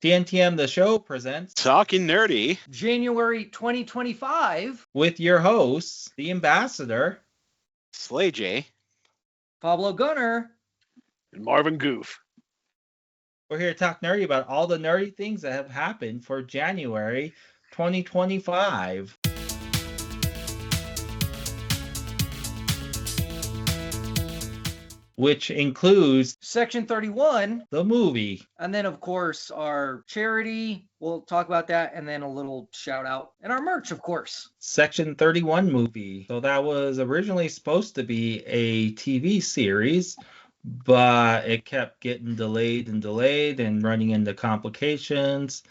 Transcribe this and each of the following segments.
TNTM The Show presents Talking Nerdy, January 2025, with your hosts, the Ambassador, Slay J, Pablo Gunner. and Marvin Goof. We're here to talk nerdy about all the nerdy things that have happened for January 2025. Which includes Section 31, the movie. and then, of course, our charity. We'll talk about that, and then a little shout out, and our merch, of course. Section 31 movie. So that was originally supposed to be a TV series, but it kept getting delayed and running into complications.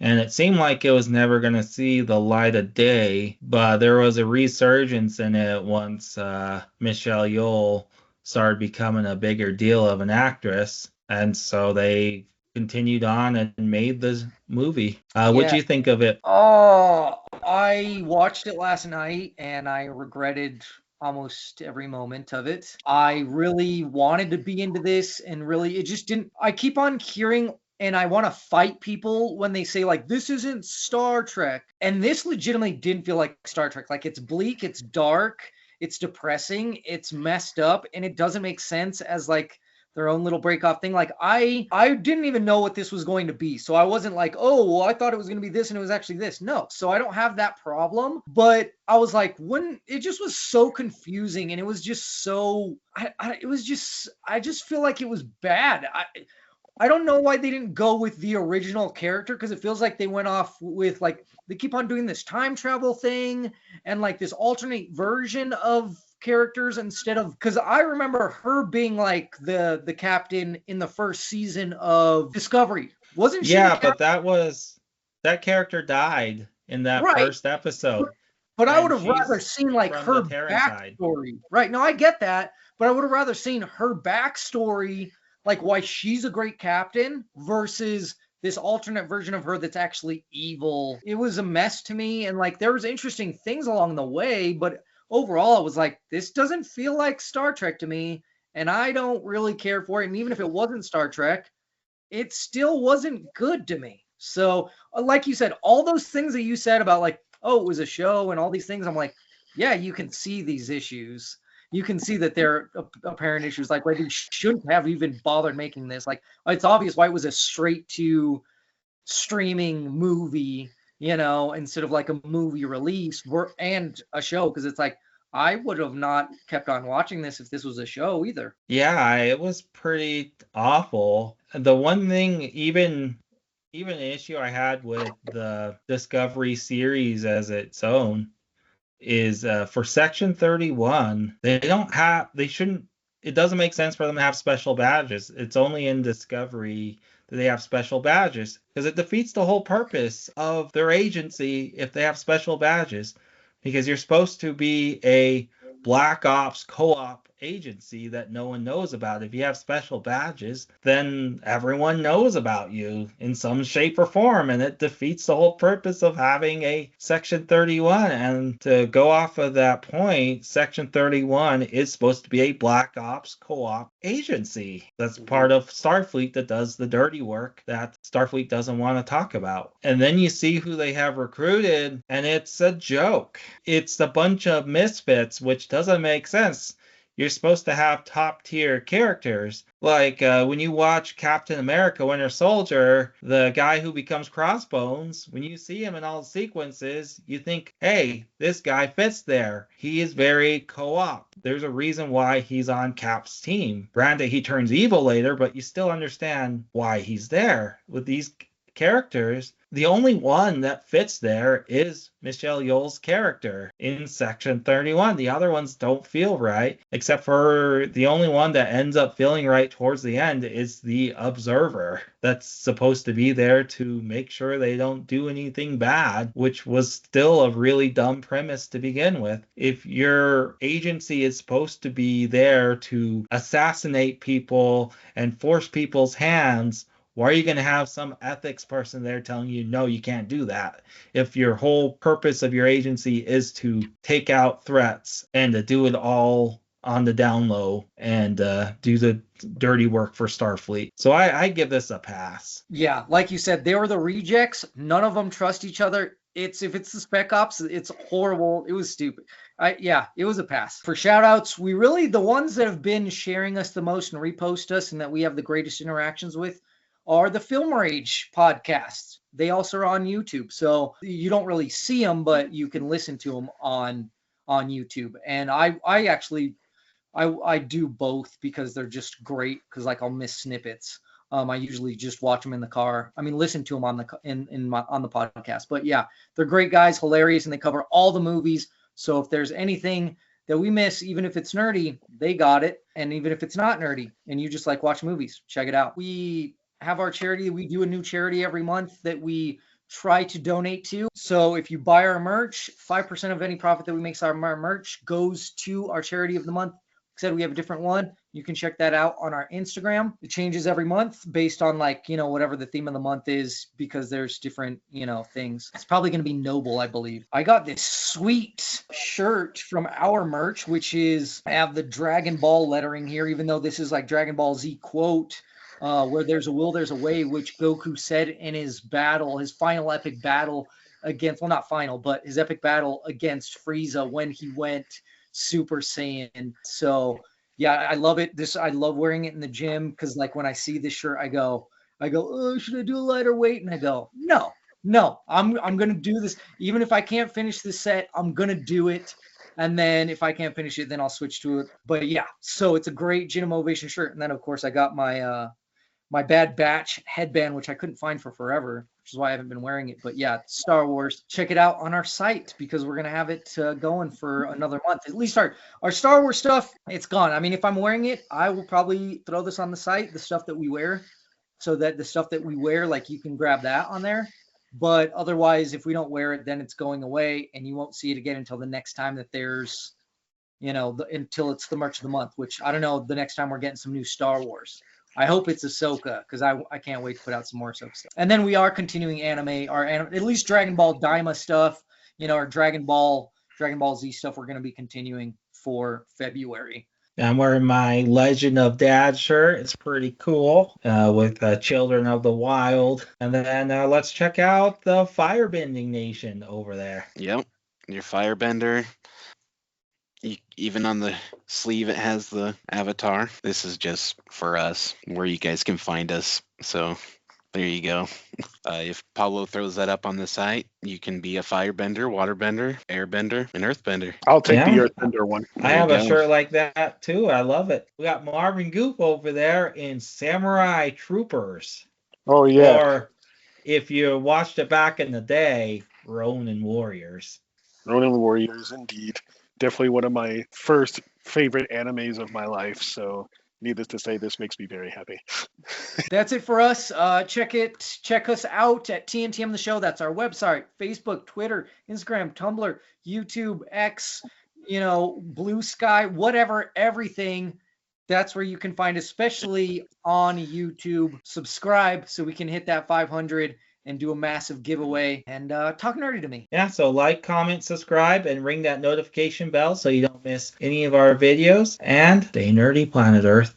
And it seemed like it was never going to see the light of day, but there was a resurgence in it once Michelle Yeoh started becoming a bigger deal of an actress. And so they continued on and made the movie. What do you think of it? Oh, I watched it last night, and I regretted almost every moment of it. I really wanted to be into this, and really, it just didn't. I keep on hearing, and I want to fight people when they say, like, this isn't Star Trek. And this legitimately didn't feel like Star Trek. Like, it's bleak, it's dark, it's depressing, it's messed up, and it doesn't make sense as, like, their own little break off thing. Like, I didn't even know what this was going to be. So I wasn't like, oh, well, I thought it was going to be this and it was actually this. No. So I don't have that problem. But I was like, when it just was so confusing, and it was just so, I just feel like it was bad. I don't know why they didn't go with the original character, because it feels like they went off with, like, they keep on doing this time travel thing and, like, this alternate version of characters instead of, because I remember her being like the captain in the first season of Discovery. Wasn't she? Yeah, but that character died in that first episode. But I would have rather seen, like, her backstory. Right. No, I get that. But I would have rather seen her backstory, like why she's a great captain, versus this alternate version of her that's actually evil. It was a mess to me. And, like, there was interesting things along the way, but overall I was like, this doesn't feel like Star Trek to me, and I don't really care for it. And even if it wasn't Star Trek, it still wasn't good to me. So, like you said, all those things that you said about, like, oh, it was a show and all these things, I'm like, yeah, you can see these issues. You can see that there are apparent issues, like why they shouldn't have even bothered making this. Like, it's obvious why it was a straight to streaming movie, instead of like a movie release and a show, because it's like, I would have not kept on watching this if this was a show either. Yeah, it was pretty awful. The one thing, even an issue I had with the Discovery series as its own is for Section 31, it doesn't make sense for them to have special badges. It's only in Discovery that they have special badges, because it defeats the whole purpose of their agency if they have special badges, because you're supposed to be a Black Ops co-op agency that no one knows about. If you have special badges, then everyone knows about you in some shape or form, and it defeats the whole purpose of having a Section 31. And to go off of that point, Section 31 is supposed to be a Black Ops co-op agency. That's part of Starfleet that does the dirty work that Starfleet doesn't want to talk about. And then you see who they have recruited, and it's a joke. It's a bunch of misfits, which doesn't make sense. You're supposed to have top tier characters. Like when you watch Captain America Winter Soldier, the guy who becomes Crossbones, when you see him in all the sequences, you think, hey, this guy fits there. He is very co-op. There's a reason why he's on Cap's team. Granted, he turns evil later, but you still understand why he's there. With these characters, the only one that fits there is Michelle Yeoh's character in Section 31. The other ones don't feel right, except for the only one that ends up feeling right towards the end is the Observer. That's supposed to be there to make sure they don't do anything bad, which was still a really dumb premise to begin with. If your agency is supposed to be there to assassinate people and force people's hands, why are you going to have some ethics person there telling you, no, you can't do that? If your whole purpose of your agency is to take out threats and to do it all on the down low and do the dirty work for Starfleet. So I give this a pass. Yeah, like you said, they were the rejects. None of them trust each other. If it's the Spec Ops, it's horrible. It was stupid. It was a pass. For shout outs, the ones that have been sharing us the most and repost us and that we have the greatest interactions with are the Film Rage podcasts. They also are on YouTube. So you don't really see them, but you can listen to them on YouTube. And I do both because they're just great, because like I'll miss snippets. I usually just watch them in the car. I mean, listen to them on the podcast. But yeah, they're great guys, hilarious, and they cover all the movies. So if there's anything that we miss, even if it's nerdy, they got it. And even if it's not nerdy and you just like watch movies, check it out. We have our charity. We do a new charity every month that we try to donate to. So if you buy our merch, 5% of any profit that we make on our merch goes to our charity of the month. Said we have a different one. You can check that out on our Instagram. It changes every month based on whatever the theme of the month is, because there's different, things. It's probably going to be Noble, I believe. I got this sweet shirt from our merch, which is, I have the Dragon Ball lettering here, even though this is like Dragon Ball Z quote, where there's a will, there's a way, which Goku said in his final epic battle against, well, not final, but his epic battle against Frieza when he went Super Saiyan. So yeah, I love it. I love wearing it in the gym, because like when I see this shirt, I go, oh, should I do a lighter weight? And I go, no, I'm gonna do this. Even if I can't finish the set, I'm gonna do it. And then if I can't finish it, then I'll switch to it. But yeah, so it's a great Gym Motivation shirt. And then of course I got my my Bad Batch headband, which I couldn't find for forever, which is why I haven't been wearing it. But yeah, Star Wars. Check it out on our site, because we're going to have it going for another month. At least our Star Wars stuff, it's gone. I mean, if I'm wearing it, I will probably throw this on the site, the stuff that we wear, so that the stuff that we wear, like you can grab that on there. But otherwise, if we don't wear it, then it's going away, and you won't see it again until the next time that there's, until it's the merch of the month, which I don't know, the next time we're getting some new Star Wars. I hope it's Ahsoka, because I can't wait to put out some more Ahsoka stuff. And then we are continuing at least Dragon Ball Daima stuff, our Dragon Ball Z stuff we're going to be continuing for February. I'm wearing my Legend of Dad shirt. It's pretty cool, with Children of the Wild. And then let's check out the Firebending Nation over there. Yep, your Firebender. Even on the sleeve, it has the avatar. This is just for us, where you guys can find us. So there you go. If Pablo throws that up on the site, you can be a firebender, waterbender, airbender, and earthbender. I'll take the earthbender one. I have a shirt like that too. I love it. We got Marvin Goof over there in Samurai Troopers. Oh yeah. Or if you watched it back in the day, Ronin Warriors. Ronin Warriors, indeed. Definitely one of my first favorite animes of my life. So needless to say, this makes me very happy. That's it for us. Check us out at TNTMTheShow. That's our website, Facebook, Twitter, Instagram, Tumblr, YouTube, X, Blue Sky, whatever, everything. That's where you can find, especially on YouTube. Subscribe so we can hit that 500 and do a massive giveaway, and talk nerdy to me. Yeah, so like, comment, subscribe, and ring that notification bell so you don't miss any of our videos. And stay nerdy, planet Earth.